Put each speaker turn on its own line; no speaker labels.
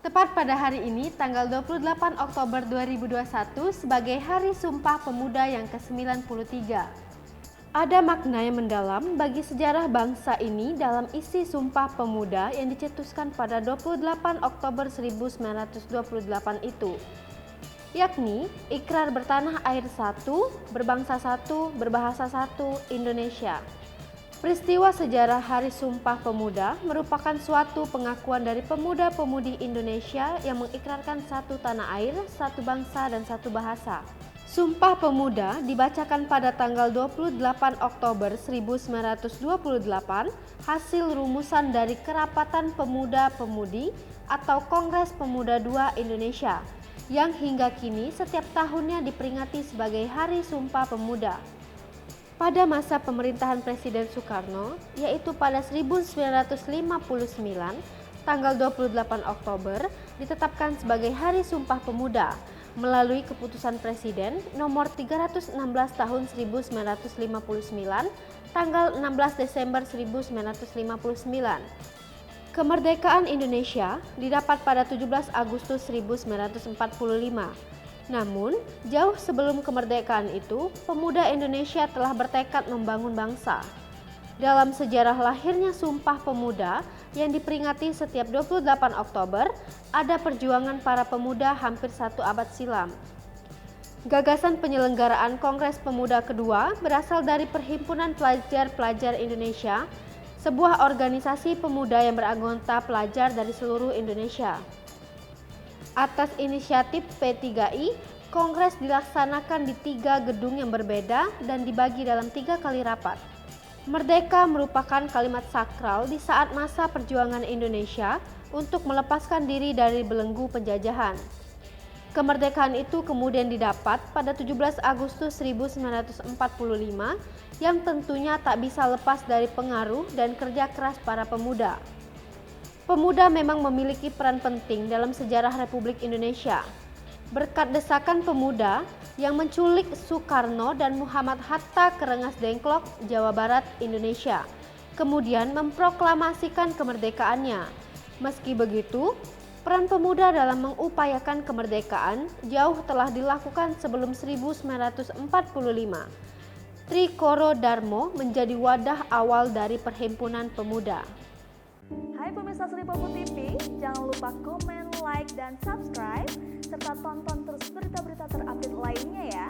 Tepat pada hari ini, tanggal 28 Oktober 2021 sebagai Hari Sumpah Pemuda yang ke-93. Ada makna yang mendalam bagi sejarah bangsa ini dalam isi Sumpah Pemuda yang dicetuskan pada 28 Oktober 1928 itu, yakni ikrar bertanah air satu, berbangsa satu, berbahasa satu, Indonesia. Peristiwa sejarah Hari Sumpah Pemuda merupakan suatu pengakuan dari pemuda-pemudi Indonesia yang mengikrarkan satu tanah air, satu bangsa, dan satu bahasa. Sumpah Pemuda dibacakan pada tanggal 28 Oktober 1928 hasil rumusan dari Kerapatan Pemuda-Pemudi atau Kongres Pemuda II Indonesia yang hingga kini setiap tahunnya diperingati sebagai Hari Sumpah Pemuda. Pada masa pemerintahan Presiden Soekarno, yaitu pada 1959, tanggal 28 Oktober ditetapkan sebagai Hari Sumpah Pemuda melalui keputusan Presiden nomor 316 tahun 1959, tanggal 16 Desember 1959. Kemerdekaan Indonesia didapat pada 17 Agustus 1945. Namun, jauh sebelum kemerdekaan itu, pemuda Indonesia telah bertekad membangun bangsa. Dalam sejarah lahirnya Sumpah Pemuda yang diperingati setiap 28 Oktober, ada perjuangan para pemuda hampir satu abad silam. Gagasan penyelenggaraan Kongres Pemuda kedua berasal dari Perhimpunan Pelajar-Pelajar Indonesia, sebuah organisasi pemuda yang beranggota pelajar dari seluruh Indonesia. Atas inisiatif P3I, Kongres dilaksanakan di 3 gedung yang berbeda dan dibagi dalam 3 kali rapat. Merdeka merupakan kalimat sakral di saat masa perjuangan Indonesia untuk melepaskan diri dari belenggu penjajahan. Kemerdekaan itu kemudian didapat pada 17 Agustus 1945 yang tentunya tak bisa lepas dari pengaruh dan kerja keras para pemuda. Pemuda memang memiliki peran penting dalam sejarah Republik Indonesia. Berkat desakan pemuda yang menculik Soekarno dan Muhammad Hatta ke Rengas Dengklok, Jawa Barat, Indonesia, kemudian memproklamasikan kemerdekaannya. Meski begitu, peran pemuda dalam mengupayakan kemerdekaan jauh telah dilakukan sebelum 1945. Trikoro Darmo menjadi wadah awal dari Perhimpunan Pemuda.
Hai pemirsa Sri Popo TV, jangan lupa komen, like, dan subscribe, serta tonton terus berita-berita terupdate lainnya ya.